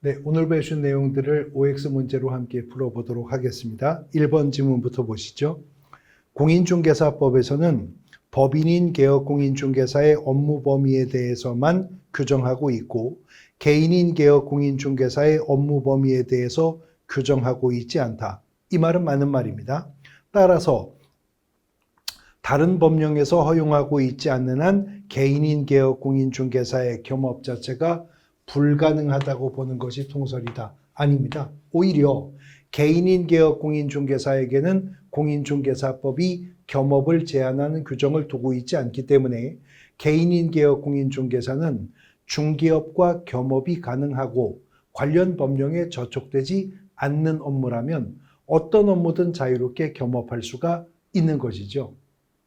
네, 오늘 배우신 내용들을 OX 문제로 함께 풀어보도록 하겠습니다. 1번 지문부터 보시죠. 공인중개사법에서는 법인인 개업공인중개사의 업무 범위에 대해서만 규정하고 있고 개인인 개업공인중개사의 업무 범위에 대해서 규정하고 있지 않다. 이 말은 맞는 말입니다. 따라서 다른 법령에서 허용하고 있지 않는 한 개인인 개업공인중개사의 겸업 자체가 불가능하다고 보는 것이 통설이다. 아닙니다. 오히려 개인인 개업공인중개사에게는 공인중개사법이 겸업을 제한하는 규정을 두고 있지 않기 때문에 개인인 개업공인중개사는 중개업과 겸업이 가능하고 관련 법령에 저촉되지 않는 업무라면 어떤 업무든 자유롭게 겸업할 수가 있는 것이죠.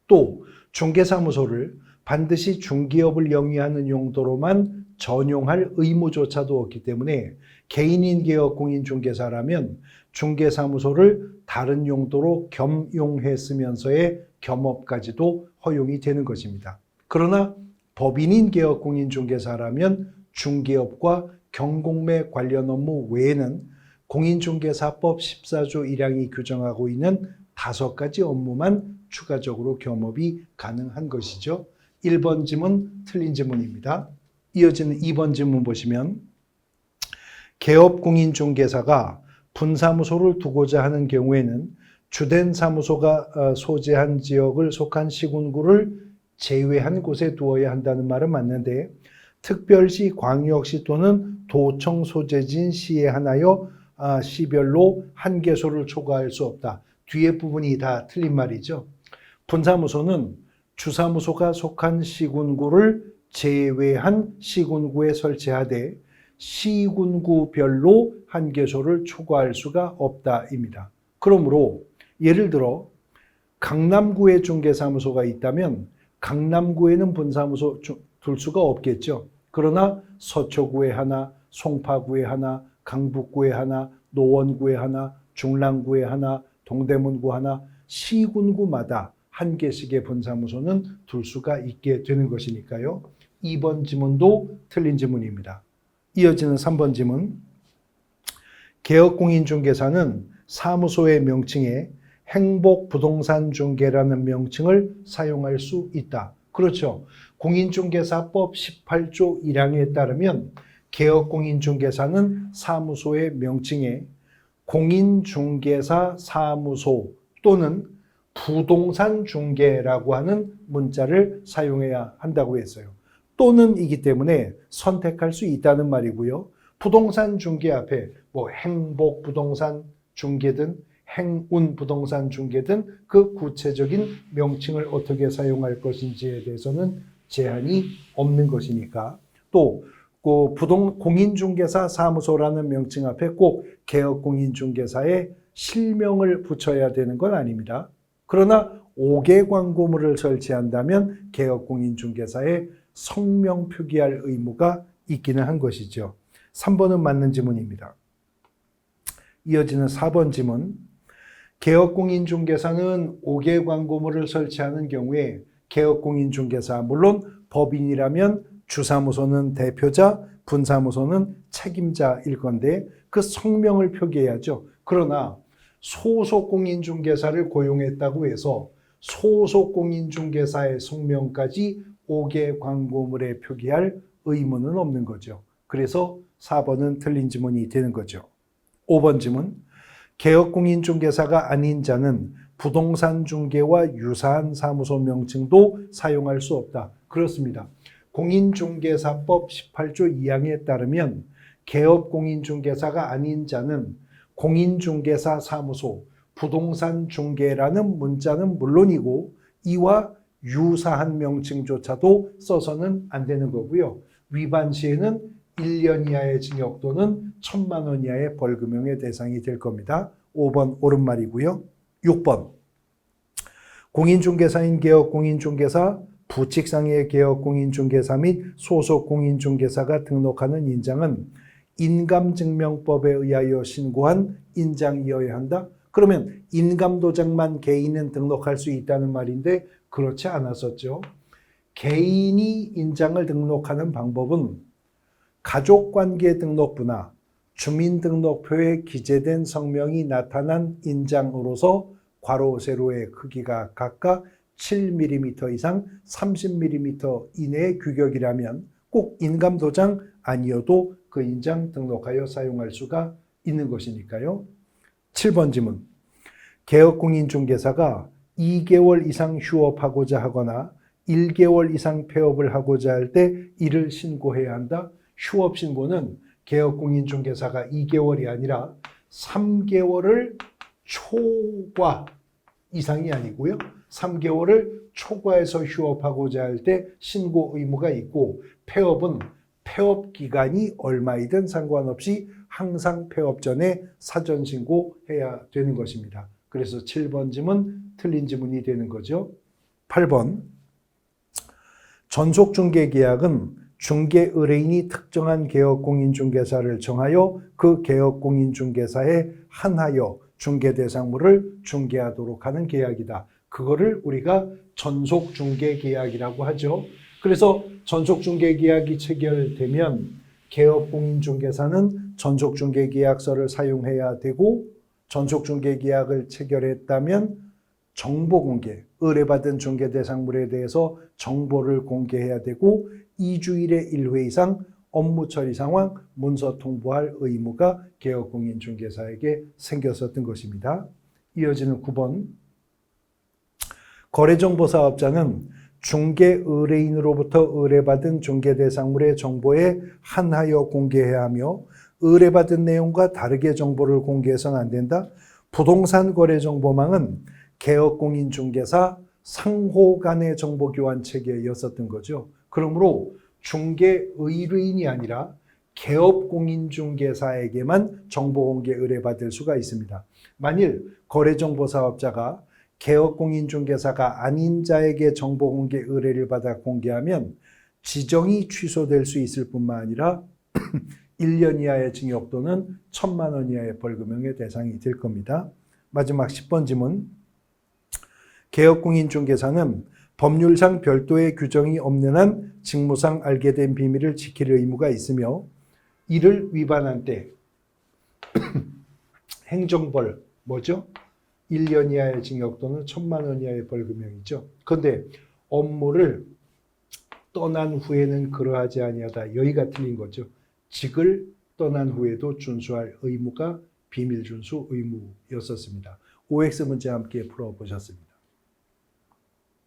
또 중개사무소를 반드시 중개업을 영위하는 용도로만 전용할 의무조차도 없기 때문에 개인인 개업공인중개사라면 중개사무소를 다른 용도로 겸용했으면서의 겸업까지도 허용이 되는 것입니다. 그러나 법인인 개업공인중개사라면 중개업과 경공매 관련 업무 외에는 공인중개사법 14조 1항이 규정하고 있는 5가지 업무만 추가적으로 겸업이 가능한 것이죠. 1번 지문 틀린 지문입니다. 이어지는 2번 지문 보시면 개업공인중개사가 분사무소를 두고자 하는 경우에는 주된 사무소가 소재한 지역을 속한 시군구를 제외한 곳에 두어야 한다는 말은 맞는데 특별시, 광역시 또는 도청 소재지인 시에 한하여 시별로 한 개소를 초과할 수 없다. 뒤에 부분이 다 틀린 말이죠. 분사무소는 주사무소가 속한 시군구를 제외한 시군구에 설치하되 시군구별로 한 개소를 초과할 수가 없다입니다. 그러므로 예를 들어 강남구에 중개사무소가 있다면 강남구에는 분사무소 둘 수가 없겠죠. 그러나 서초구에 하나, 송파구에 하나, 강북구에 하나, 노원구에 하나, 중랑구에 하나, 동대문구 하나, 시군구마다 한 개씩의 분사무소는 둘 수가 있게 되는 것이니까요. 2번 지문도 틀린 지문입니다. 이어지는 3번 지문. 개업공인중개사는 사무소의 명칭에 행복부동산중개라는 명칭을 사용할 수 있다. 그렇죠. 공인중개사법 18조 1항에 따르면 개업공인중개사는 사무소의 명칭에 공인중개사 사무소 또는 부동산 중개라고 하는 문자를 사용해야 한다고 했어요. 또는이기 때문에 선택할 수 있다는 말이고요. 부동산 중개 앞에 행복 부동산 중개든 행운 부동산 중개든 그 구체적인 명칭을 어떻게 사용할 것인지에 대해서는 제한이 없는 것이니까 또 공인중개사 사무소라는 명칭 앞에 꼭 개업공인중개사의 실명을 붙여야 되는 건 아닙니다. 그러나 5개 광고물을 설치한다면 개업공인중개사의 성명 표기할 의무가 있기는 한 것이죠. 3번은 맞는 지문입니다. 이어지는 4번 지문. 개업공인중개사는 5개 광고물을 설치하는 경우에 개업공인중개사, 물론 법인이라면 주사무소는 대표자, 분사무소는 책임자일 건데 그 성명을 표기해야죠. 그러나 소속공인중개사를 고용했다고 해서 소속공인중개사의 성명까지 5개 광고물에 표기할 의무는 없는 거죠. 그래서 4번은 틀린 지문이 되는 거죠. 5번 지문. 개업공인중개사가 아닌 자는 부동산 중개와 유사한 사무소 명칭도 사용할 수 없다. 그렇습니다. 공인중개사법 18조 2항에 따르면 개업공인중개사가 아닌 자는 공인중개사 사무소, 부동산 중개라는 문자는 물론이고 이와 유사한 명칭조차도 써서는 안 되는 거고요. 위반 시에는 1년 이하의 징역 또는 1,000만 원 이하의 벌금형의 대상이 될 겁니다. 5번 옳은 말이고요. 6번. 공인중개사인 개업공인중개사, 부칙상의 개업공인중개사 및 소속공인중개사가 등록하는 인장은 인감증명법에 의하여 신고한 인장이어야 한다. 그러면 인감도장만 개인은 등록할 수 있다는 말인데 그렇지 않았었죠. 개인이 인장을 등록하는 방법은 가족관계 등록부나 주민등록표에 기재된 성명이 나타난 인장으로서 괄호 세로의 크기가 각각 7mm 이상 30mm 이내의 규격이라면 꼭 인감도장 아니어도 그 인장 등록하여 사용할 수가 있는 것이니까요. 7번 지문. 개업공인중개사가 2개월 이상 휴업하고자 하거나 1개월 이상 폐업을 하고자 할 때 이를 신고해야 한다. 휴업 신고는 개업공인중개사가 2개월이 아니라 3개월을 초과 이상이 아니고요. 3개월을 초과해서 휴업하고자 할 때 신고 의무가 있고, 폐업은 폐업 기간이 얼마이든 상관없이 항상 폐업 전에 사전 신고해야 되는 것입니다. 그래서 7번 지문 틀린 지문이 되는 거죠. 8번. 전속중개계약은 중개 의뢰인이 특정한 개업공인중개사를 정하여 그 개업공인중개사에 한하여 중개대상물을 중개하도록 하는 계약이다. 그거를 우리가 전속중개계약이라고 하죠. 그래서 전속중개계약이 체결되면 개업공인중개사는 전속중개계약서를 사용해야 되고, 전속중개계약을 체결했다면 정보공개, 의뢰받은 중개대상물에 대해서 정보를 공개해야 되고 2주일에 1회 이상 업무 처리 상황 문서 통보할 의무가 개업공인중개사에게 생겼었던 것입니다. 이어지는 9번. 거래정보사업자는 중개 의뢰인으로부터 의뢰받은 중개대상물의 정보에 한하여 공개해야 하며 의뢰받은 내용과 다르게 정보를 공개해서는 안 된다. 부동산 거래정보망은 개업공인중개사 상호 간의 정보교환 체계였었던 거죠. 그러므로 중개 의뢰인이 아니라 개업공인중개사에게만 정보공개 의뢰받을 수가 있습니다. 만일 거래정보사업자가 개업공인중개사가 아닌 자에게 정보공개 의뢰를 받아 공개하면 지정이 취소될 수 있을 뿐만 아니라 1년 이하의 징역 또는 1,000만 원 이하의 벌금형의 대상이 될 겁니다. 마지막 10번 지문. 개업공인중개사는 법률상 별도의 규정이 없는 한 직무상 알게 된 비밀을 지킬 의무가 있으며 이를 위반한 때 행정벌 뭐죠? 1년 이하의 징역 또는 1,000만 원 이하의 벌금형이죠. 그런데 업무를 떠난 후에는 그러하지 아니하다. 여기가 틀린 거죠. 직을 떠난 후에도 준수할 의무가 비밀 준수 의무였었습니다. OX 문제 함께 풀어보셨습니다.